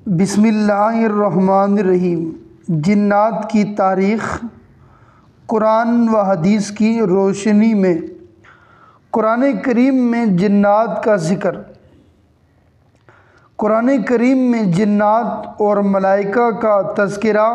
بسم اللہ الرحمن الرحیم۔ جنات کی تاریخ قرآن و حدیث کی روشنی میں قرآن کریم میں جنات کا ذکر۔ قرآن کریم میں جنات اور ملائکہ کا تذکرہ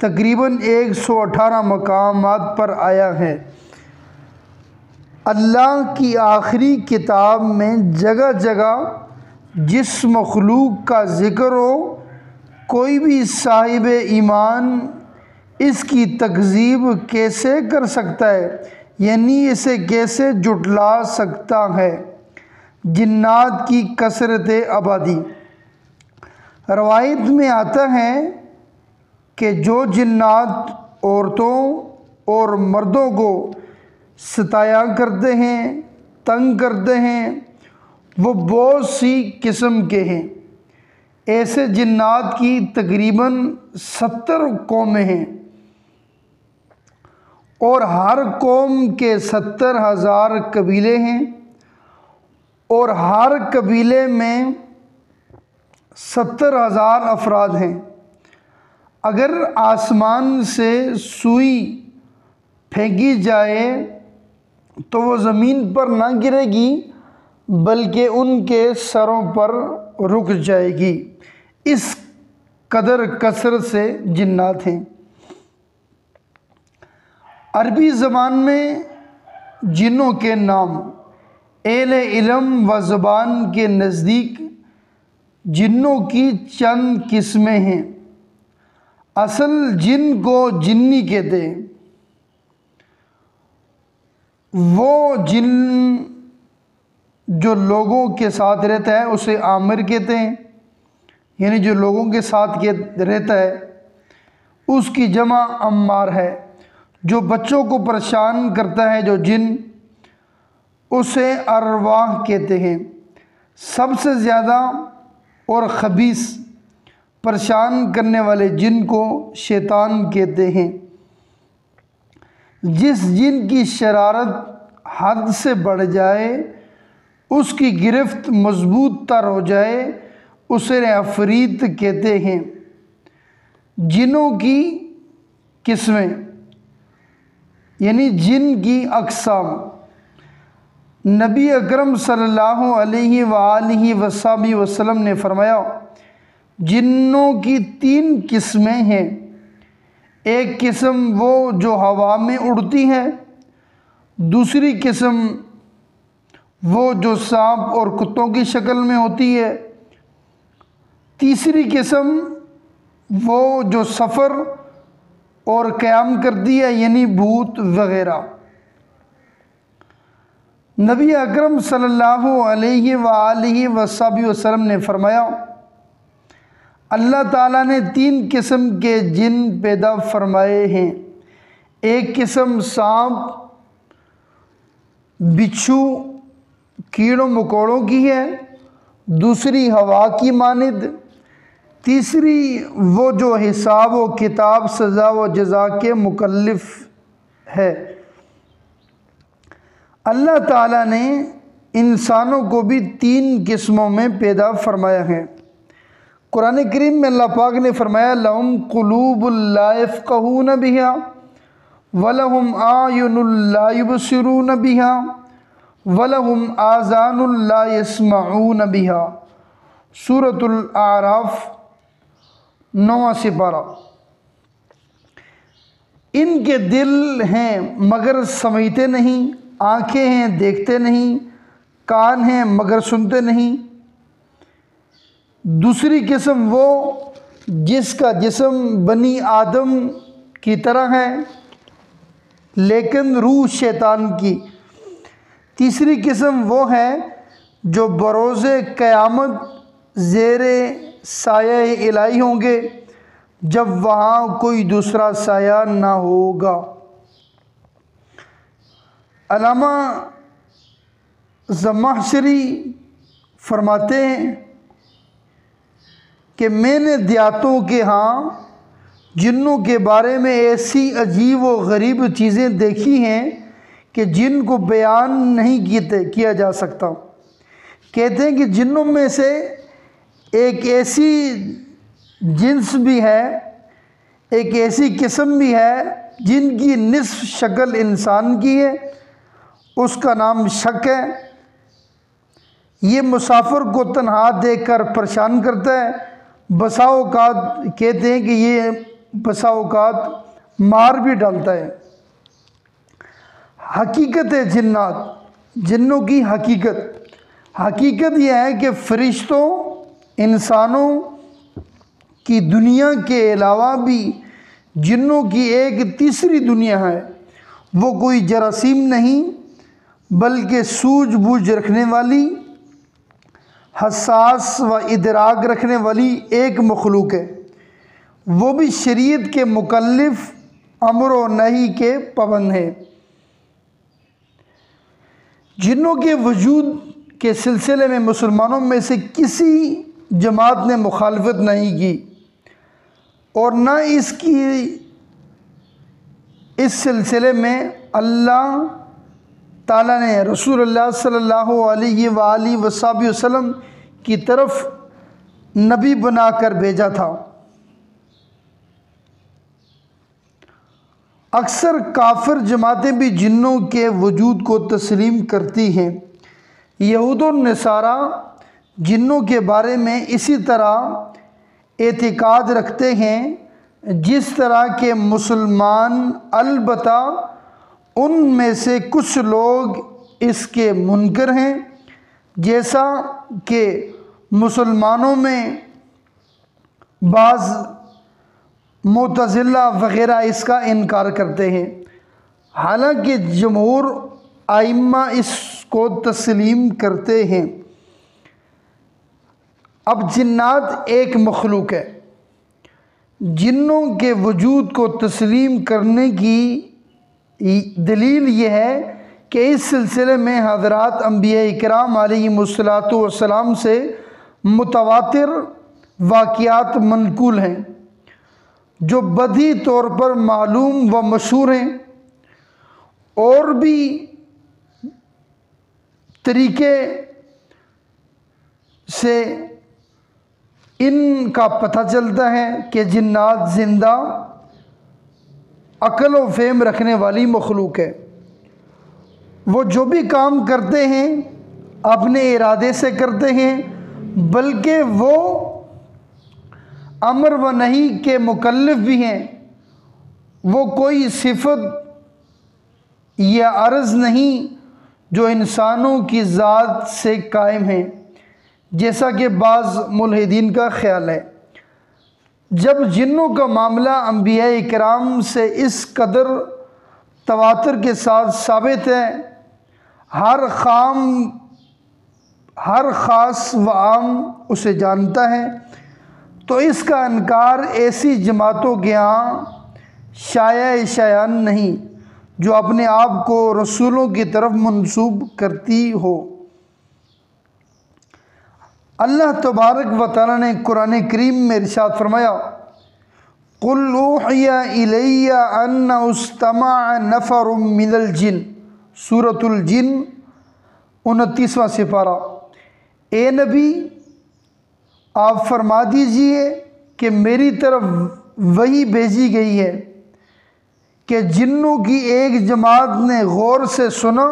تقریباً 118 مقامات پر آیا ہے۔ اللہ کی آخری کتاب میں جگہ جگہ جس مخلوق کا ذکر ہو، کوئی بھی صاحب ایمان اس کی تکذیب کیسے کر سکتا ہے، یعنی اسے کیسے جھٹلا سکتا ہے۔ جنات کی کثرت آبادی۔ روایت میں آتا ہے کہ جو جنات عورتوں اور مردوں کو ستایا کرتے ہیں، تنگ کرتے ہیں، وہ بہت سی قسم کے ہیں۔ ایسے جنات کی تقریباً 70 قومیں ہیں اور ہر قوم کے 70,000 قبیلے ہیں اور ہر قبیلے میں 70,000 افراد ہیں۔ اگر آسمان سے سوئی پھینکی جائے تو وہ زمین پر نہ گرے گی بلکہ ان کے سروں پر رک جائے گی، اس قدر کثرت سے جنات ہیں۔ عربی زبان میں جنوں کے نام اہل علم و زبان کے نزدیک جنوں کی چند قسمیں ہیں۔ اصل جن کو جنی کہتے ہیں۔ وہ جن جو لوگوں کے ساتھ رہتا ہے اسے عامر کہتے ہیں، یعنی جو لوگوں کے ساتھ رہتا ہے اس کی جمع عمار ہے۔ جو بچوں کو پریشان کرتا ہے جو جن، اسے ارواح کہتے ہیں۔ سب سے زیادہ اور خبیث پریشان کرنے والے جن کو شیطان کہتے ہیں۔ جس جن کی شرارت حد سے بڑھ جائے، اس کی گرفت مضبوط تر ہو جائے، اسے عفریت کہتے ہیں۔ جنوں کی قسمیں یعنی جن کی اقسام۔ نبی اکرم صلی اللہ علیہ وآلہ وسلم نے فرمایا، جنوں کی 3 قسمیں ہیں۔ ایک قسم وہ جو ہوا میں اڑتی ہے، دوسری قسم وہ جو سانپ اور کتوں کی شکل میں ہوتی ہے، تیسری قسم وہ جو سفر اور قیام کرتی ہے، یعنی بھوت وغیرہ۔ نبی اکرم صلی اللہ علیہ وآلہ وسلم نے فرمایا، اللہ تعالیٰ نے 3 قسم کے جن پیدا فرمائے ہیں۔ ایک قسم سانپ، بچھو، کیڑوں مکوڑوں کی ہے، دوسری ہوا کی مانند، تیسری وہ جو حساب و کتاب، سزا و جزا کے مکلف ہے۔ اللہ تعالیٰ نے انسانوں کو بھی 3 قسموں میں پیدا فرمایا ہے۔ قرآن کریم میں اللہ پاک نے فرمایا، لَهُمْ قُلُوبٌ لَا يَفْقَهُونَ بِهَا وَلَهُمْ أَعْيُنٌ لَا يُبْصِرُونَ بِهَا وَلَهُمْ آذَانٌ لَا يَسْمَعُونَ بِهَا۔ سورۃ الاعراف 9واں سپارہ۔ ان کے دل ہیں مگر سمجھتے نہیں، آنکھیں ہیں دیکھتے نہیں، کان ہیں مگر سنتے نہیں۔ دوسری قسم وہ جس کا جسم بنی آدم کی طرح ہے لیکن روح شیطان کی۔ تیسری قسم وہ ہے جو بروز قیامت زیر سایہ الہی ہوں گے، جب وہاں کوئی دوسرا سایہ نہ ہوگا۔ علامہ زمخشری فرماتے ہیں کہ میں نے دیہاتوں کے ہاں جنوں کے بارے میں ایسی عجیب و غریب چیزیں دیکھی ہیں کہ جن کو بیان نہیں کیا جا سکتا۔ کہتے ہیں کہ جنوں میں سے ایک ایسی جنس بھی ہے، ایک ایسی قسم بھی ہے جن کی نصف شکل انسان کی ہے، اس کا نام شک ہے۔ یہ مسافر کو تنہا دیکھ کر پریشان کرتا ہے، بسا اوقات کہتے ہیں کہ یہ بسا اوقات مار بھی ڈالتا ہے۔ حقیقت ہے جنات، جنوں کی حقیقت یہ ہے کہ فرشتوں، انسانوں کی دنیا کے علاوہ بھی جنوں کی ایک تیسری دنیا ہے، وہ کوئی جراثیم نہیں بلکہ سوجھ بوجھ رکھنے والی، حساس و ادراک رکھنے والی ایک مخلوق ہے۔ وہ بھی شریعت کے مکلف، امر و نہی کے پابند ہے۔ جنوں کے وجود کے سلسلے میں مسلمانوں میں سے کسی جماعت نے مخالفت نہیں کی، اور نہ اس سلسلے میں اللہ تعالیٰ نے رسول اللہ صلی اللہ علیہ وآلہ وسلم کی طرف نبی بنا کر بھیجا تھا۔ اکثر کافر جماعتیں بھی جنوں کے وجود کو تسلیم کرتی ہیں۔ یہود و نصارہ جنوں کے بارے میں اسی طرح اعتقاد رکھتے ہیں جس طرح کے مسلمان، البتہ ان میں سے کچھ لوگ اس کے منکر ہیں، جیسا کہ مسلمانوں میں بعض معتزلہ وغیرہ اس کا انکار کرتے ہیں، حالانکہ جمہور ائمہ اس کو تسلیم کرتے ہیں۔ اب جنات ایک مخلوق ہے۔ جنوں کے وجود کو تسلیم کرنے کی دلیل یہ ہے کہ اس سلسلے میں حضرات انبیاء کرام علیہم الصلاۃ والسلام سے متواتر واقعات منقول ہیں جو بدیہی طور پر معلوم و مشہور ہیں، اور بھی طریقے سے ان کا پتہ چلتا ہے کہ جنات زندہ، عقل و فہم رکھنے والی مخلوق ہے۔ وہ جو بھی کام کرتے ہیں اپنے ارادے سے کرتے ہیں، بلکہ وہ امر و نہی کے مکلف بھی ہیں۔ وہ کوئی صفت یا عرض نہیں جو انسانوں کی ذات سے قائم ہے، جیسا کہ بعض ملحدین کا خیال ہے۔ جب جنوں کا معاملہ انبیاء کرام سے اس قدر تواتر کے ساتھ ثابت ہے، ہر خاص و عام اسے جانتا ہے، تو اس کا انکار ایسی جماعتوں کے ہاں شایان نہیں جو اپنے آپ کو رسولوں کی طرف منسوب کرتی ہو۔ اللہ تبارک و تعالیٰ نے قرآن کریم میں ارشاد فرمایا، قُلْ أُوحِيَ إِلَيَّ أَنَّهُ اسْتَمَعَ نَفَرٌ مِّنَ الْجِنِّ، سورۃ الجن 29واں سپارہ۔ اے نبی، آپ فرما دیجئے کہ میری طرف وحی بھیجی گئی ہے کہ جنوں کی ایک جماعت نے غور سے سنا۔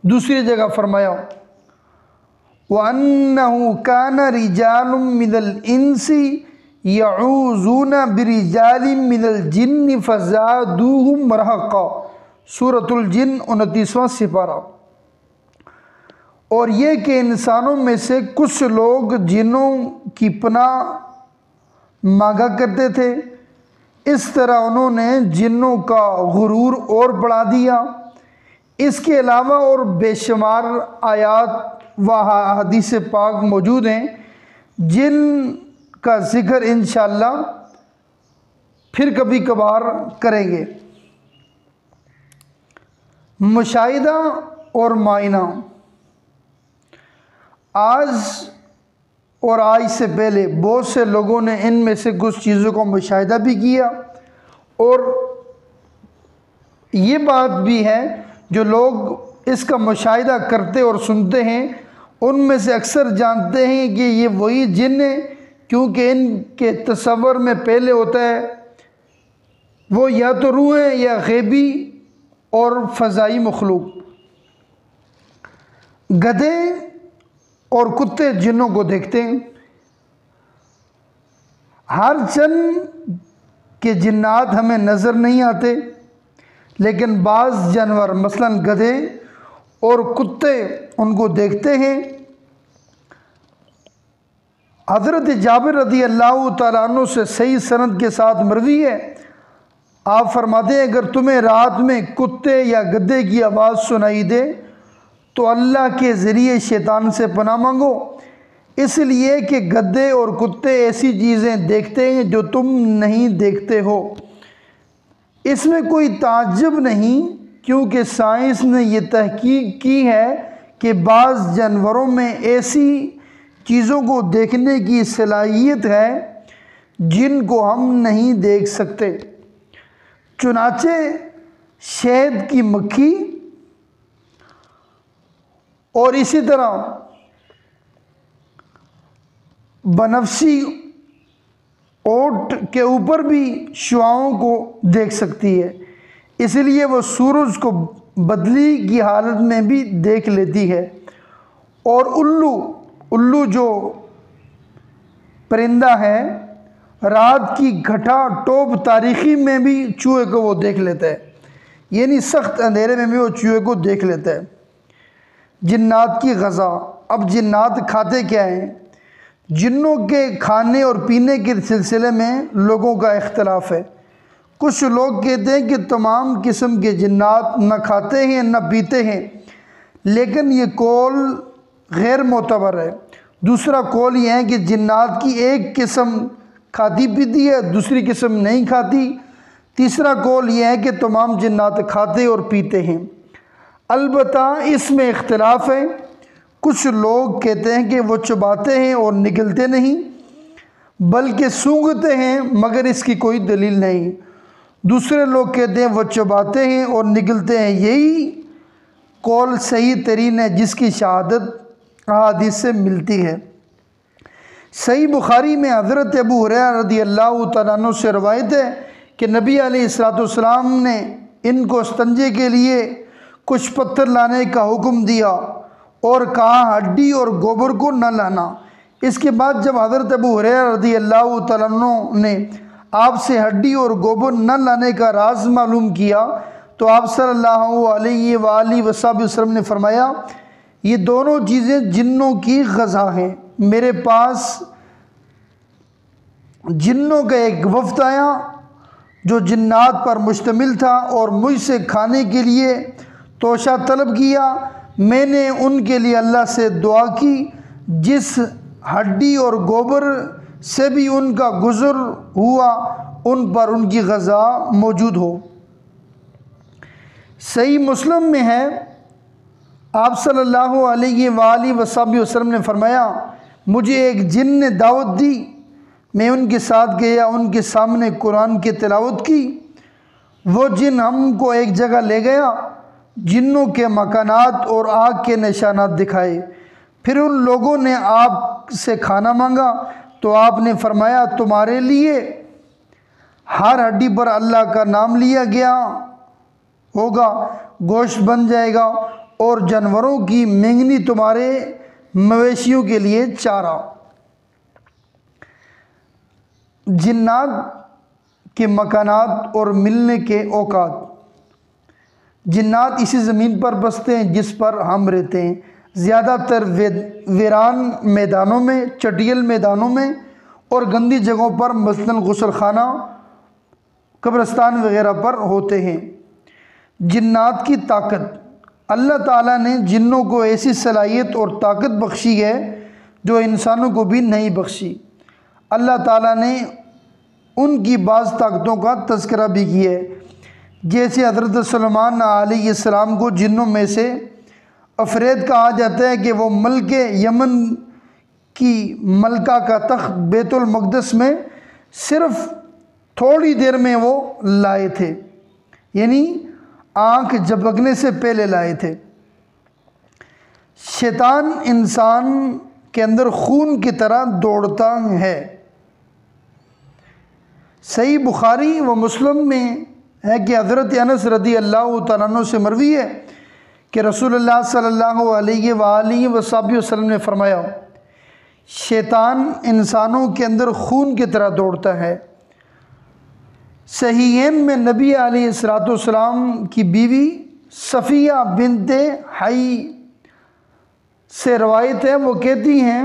دوسری جگہ فرمایا، وَأَنَّهُ كَانَ رِجَالٌ مِّنَ الْإِنسِ يَعُوذُونَ بِرِجَالٍ مِّنَ الْجِنِّ فَزَادُوهُمْ رَهَقًا، سورۃ الجن 29واں سپارہ۔ اور یہ کہ انسانوں میں سے کچھ لوگ جنوں کی پناہ مانگا کرتے تھے، اس طرح انہوں نے جنوں کا غرور اور بڑھا دیا۔ اس کے علاوہ اور بے شمار آیات و احادیث پاک موجود ہیں جن کا ذکر انشاءاللہ پھر کبھی کبھار کریں گے۔ مشاہدہ اور معائنہ۔ آج سے پہلے بہت سے لوگوں نے ان میں سے کچھ چیزوں کو مشاہدہ بھی کیا، اور یہ بات بھی ہے جو لوگ اس کا مشاہدہ کرتے اور سنتے ہیں ان میں سے اکثر جانتے ہیں کہ یہ وہی جن ہیں، کیونکہ ان کے تصور میں پہلے ہوتا ہے وہ یا تو روح ہے یا غیبی اور فضائی مخلوق۔ گدھے اور کتے جنوں کو دیکھتے ہیں، ہر چند کے جنات ہمیں نظر نہیں آتے، لیکن بعض جانور مثلاً گدھے اور کتے ان کو دیکھتے ہیں۔ حضرت جابر رضی اللہ تعالیٰ عنہ سے صحیح سند کے ساتھ مروی ہے، آپ فرماتے ہیں اگر تمہیں رات میں کتے یا گدھے کی آواز سنائی دے تو اللہ کے ذریعے شیطان سے پناہ مانگو، اس لیے کہ گدھے اور کتے ایسی چیزیں دیکھتے ہیں جو تم نہیں دیکھتے ہو۔ اس میں کوئی تعجب نہیں، کیونکہ سائنس نے یہ تحقیق کی ہے کہ بعض جانوروں میں ایسی چیزوں کو دیکھنے کی صلاحیت ہے جن کو ہم نہیں دیکھ سکتے۔ چنانچہ شہد کی مکھی اور اسی طرح بنفشی اونٹ کے اوپر بھی شعاعوں کو دیکھ سکتی ہے، اس لیے وہ سورج کو بدلی کی حالت میں بھی دیکھ لیتی ہے۔ اور الو جو پرندہ ہے رات کی گھٹا ٹوپ تاریکی میں بھی چوہے کو وہ دیکھ لیتا ہے، یعنی سخت اندھیرے میں بھی وہ چوہے کو دیکھ لیتا ہے۔ جنات کی غذا، اب جنات کھاتے کیا ہیں؟ جنوں کے کھانے اور پینے کے سلسلے میں لوگوں کا اختلاف ہے۔ کچھ لوگ کہتے ہیں کہ تمام قسم کے جنات نہ کھاتے ہیں نہ پیتے ہیں، لیکن یہ قول غیر معتبر ہے۔ دوسرا قول یہ ہے کہ جنات کی ایک قسم کھاتی پیتی ہے، دوسری قسم نہیں کھاتی۔ تیسرا قول یہ ہے کہ تمام جنات کھاتے اور پیتے ہیں۔ البتہ اس میں اختلاف ہے، کچھ لوگ کہتے ہیں کہ وہ چباتے ہیں اور نگلتے نہیں بلکہ سونگھتے ہیں، مگر اس کی کوئی دلیل نہیں۔ دوسرے لوگ کہتے ہیں وہ چباتے ہیں اور نگلتے ہیں، یہی قول صحیح ترین ہے جس کی شہادت احادیث سے ملتی ہے۔ صحیح بخاری میں حضرت ابو ہریرہ رضی اللہ تعالیٰ عنہ سے روایت ہے کہ نبی علیہ السلام نے ان کو استنجے کے لیے کچھ پتھر لانے کا حکم دیا اور کہا ہڈی اور گوبر کو نہ لانا۔ اس کے بعد جب حضرت ابو ہریرہ رضی اللہ تعالیٰ عنہ نے آپ سے ہڈی اور گوبر نہ لانے کا راز معلوم کیا تو آپ صلی اللہ علیہ وآلہ وسلم نے فرمایا یہ دونوں چیزیں جنوں کی غذا ہیں۔ میرے پاس جنوں کا ایک وفد آیا جو جنات پر مشتمل تھا اور مجھ سے کھانے کے لیے توشہ طلب کیا۔ میں نے ان کے لیے اللہ سے دعا کی جس ہڈی اور گوبر سے بھی ان کا گزر ہوا ان پر ان کی غذا موجود ہو۔ صحیح مسلم میں ہے، آپ صلی اللہ علیہ وآلہ وسلم نے فرمایا مجھے ایک جن نے دعوت دی، میں ان کے ساتھ گیا، ان کے سامنے قرآن کی تلاوت کی۔ وہ جن ہم کو ایک جگہ لے گیا، جنوں کے مکانات اور آگ کے نشانات دکھائے۔ پھر ان لوگوں نے آپ سے کھانا مانگا تو آپ نے فرمایا تمہارے لیے ہر ہڈی پر اللہ کا نام لیا گیا ہوگا، گوشت بن جائے گا، اور جانوروں کی مینگنی تمہارے مویشیوں کے لیے چارہ۔ جنات کے مکانات اور ملنے کے اوقات۔ جنات اسی زمین پر بستے ہیں جس پر ہم رہتے ہیں، زیادہ تر ویران میدانوں میں، چٹیل میدانوں میں اور گندی جگہوں پر مثلاً غسل خانہ، قبرستان وغیرہ پر ہوتے ہیں۔ جنات کی طاقت۔ اللہ تعالیٰ نے جنوں کو ایسی صلاحیت اور طاقت بخشی ہے جو انسانوں کو بھی نہیں بخشی۔ اللہ تعالیٰ نے ان کی بعض طاقتوں کا تذکرہ بھی کیا ہے، جیسے حضرت سلیمان علیہ السلام کو جنوں میں سے افرید کہا جاتا ہے کہ وہ ملک یمن کی ملکہ کا تخت بیت المقدس میں صرف تھوڑی دیر میں وہ لائے تھے، یعنی آنکھ جھپکنے سے پہلے لائے تھے۔ شیطان انسان کے اندر خون کی طرح دوڑتا ہے، صحیح بخاری و مسلم میں ہے کہ حضرت انس رضی اللہ تعالیٰ عنہ سے مروی ہے کہ رسول اللہ صلی اللہ علیہ وآلہ وسلم نے فرمایا، شیطان انسانوں کے اندر خون کی طرح دوڑتا ہے۔ صحیحین میں نبی علیہ السلام کی بیوی صفیہ بنت حی سے روایت ہے، وہ کہتی ہیں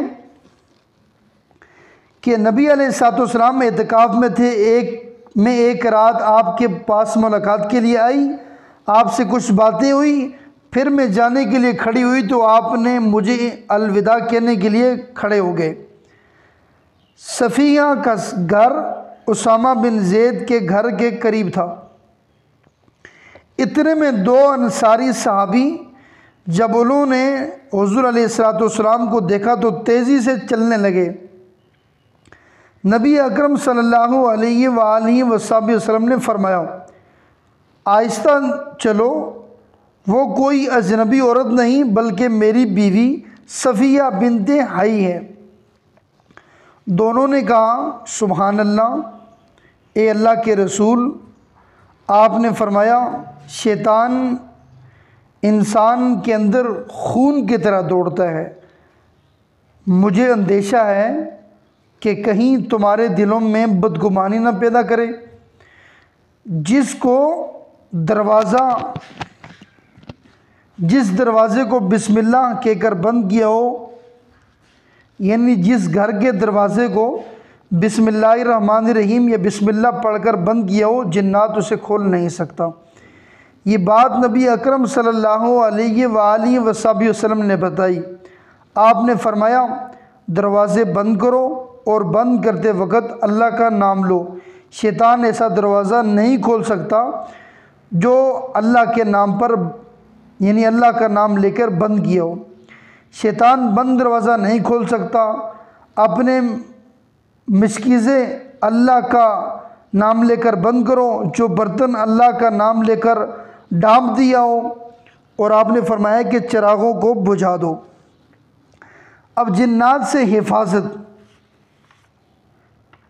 کہ نبی علیہ السلام اعتکاف میں تھے، ایک رات آپ کے پاس ملاقات کے لیے آئی، آپ سے کچھ باتیں ہوئی، پھر میں جانے کے لیے کھڑی ہوئی تو آپ نے مجھے الوداع کہنے کے لیے کھڑے ہو گئے۔ صفیہ کا گھر اسامہ بن زید کے گھر کے قریب تھا۔ اتنے میں دو انصاری صحابی جب انہوں نے حضور علیہ السلام کو دیکھا تو تیزی سے چلنے لگے۔ نبی اکرم صلی اللہ علیہ وآلہ وسلم نے فرمایا، آہستہ چلو، وہ کوئی اجنبی عورت نہیں بلکہ میری بیوی صفیہ بنت حی ہے۔ دونوں نے کہا، سبحان اللہ، اے اللہ کے رسول۔ آپ نے فرمایا، شیطان انسان کے اندر خون کی طرح دوڑتا ہے، مجھے اندیشہ ہے کہ کہیں تمہارے دلوں میں بدگمانی نہ پیدا کرے۔ جس دروازے کو بسم اللہ کہہ کر بند کیا ہو، یعنی جس گھر کے دروازے کو بسم اللہ الرحمن الرحیم یا بسم اللہ پڑھ کر بند کیا ہو، جنات اسے کھول نہیں سکتا۔ یہ بات نبی اکرم صلی اللہ علیہ وآلہ وسلم نے بتائی۔ آپ نے فرمایا، دروازے بند کرو اور بند کرتے وقت اللہ کا نام لو۔ شیطان ایسا دروازہ نہیں کھول سکتا جو اللہ کے نام پر، یعنی اللہ کا نام لے کر بند کیا ہو۔ شیطان بند دروازہ نہیں کھول سکتا۔ اپنے مشکیزیں اللہ کا نام لے کر بند کرو، جو برتن اللہ کا نام لے کر ڈانپ دیا ہو، اور آپ نے فرمایا کہ چراغوں کو بجھا دو۔ اب جنات سے حفاظت،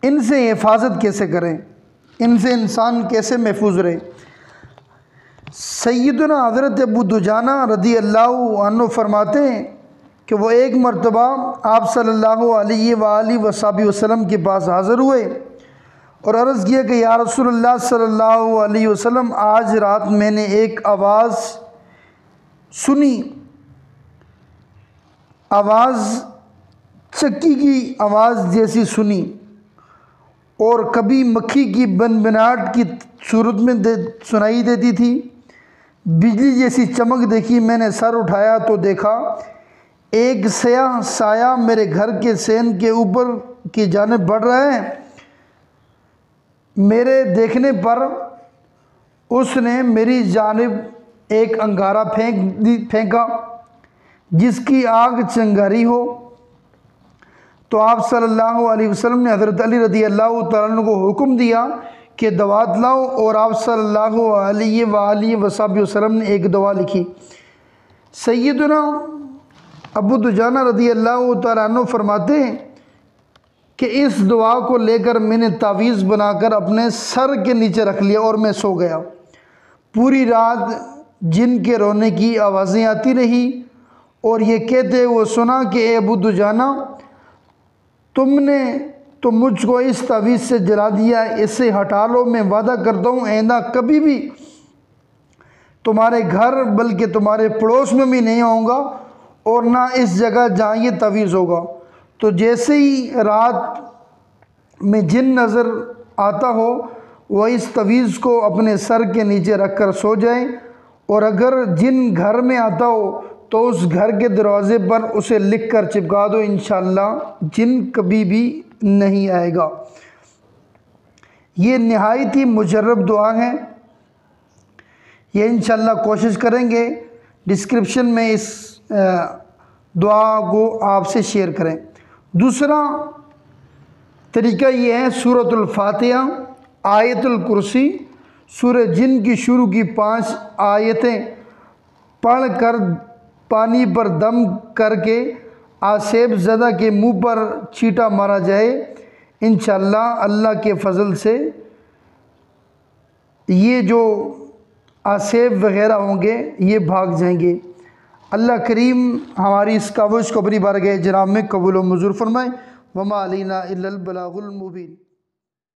ان سے حفاظت کیسے کریں، ان سے انسان کیسے محفوظ رہے؟ سیدنا حضرت ابو دجانہ رضی اللہ عنہ فرماتے ہیں کہ وہ ایک مرتبہ آپ صلی اللہ علیہ وآلہ وسلم کے پاس حاضر ہوئے اور عرض کیا کہ یا رسول اللہ صلی اللہ علیہ وسلم، آج رات میں نے ایک آواز سنی، آواز چکی کی آواز جیسی سنی، اور کبھی مکھی کی بنبناہٹ کی صورت میں سنائی دیتی تھی، بجلی جیسی چمک دیکھی۔ میں نے سر اٹھایا تو دیکھا ایک سیاہ سایہ میرے گھر کے سین کے اوپر کی جانب بڑھ رہا ہے۔ میرے دیکھنے پر اس نے میری جانب ایک انگارہ پھینکا جس کی آگ چنگاری ہو، تو آپ صلی اللہ علیہ وسلم نے حضرت علی رضی اللہ تعالیٰ عنہ کو حکم دیا کہ دوات لاؤ، اور آپ صلی اللہ علیہ وآلہ وسلم نے ایک دوا لکھی۔ سیدنا ابو دجانہ رضی اللہ تعالیٰ عنہ فرماتے ہیں کہ اس دعا کو لے کر میں نے تعویذ بنا کر اپنے سر کے نیچے رکھ لیا اور میں سو گیا۔ پوری رات جن کے رونے کی آوازیں آتی رہی اور یہ کہتے وہ سنا کہ اے ابو دجانہ، تم نے تو مجھ کو اس تعویذ سے جلا دیا، اسے ہٹا لو، میں وعدہ کرتا ہوں آئندہ کبھی بھی تمہارے گھر بلکہ تمہارے پڑوس میں بھی نہیں آؤں گا، اور نہ اس جگہ جہاں یہ تعویذ ہوگا۔ تو جیسے ہی رات میں جن نظر آتا ہو وہ اس تعویذ کو اپنے سر کے نیچے رکھ کر سو جائیں، اور اگر جن گھر میں آتا ہو تو اس گھر کے دروازے پر اسے لکھ کر چپکا دو، انشاءاللہ جن کبھی بھی نہیں آئے گا۔ یہ نہایت ہی مجرب دعا ہے، یہ انشاءاللہ کوشش کریں گے ڈسکرپشن میں اس دعا کو آپ سے شیئر کریں۔ دوسرا طریقہ یہ ہے سورۃ الفاتحہ، آیت الکرسی، سورہ جن کی شروع کی 5 آیتیں پڑھ کر پانی پر دم کر کے آسیب زدہ کے منہ پر چھینٹا مارا جائے، انشاءاللہ اللہ کے فضل سے یہ جو آسیب وغیرہ ہوں گے یہ بھاگ جائیں گے۔ اللہ کریم ہماری اس کاوش کو اپنی بارگاہ جناب میں قبول و منظور فرمائے۔ وما علینا الا البلاغ المبین۔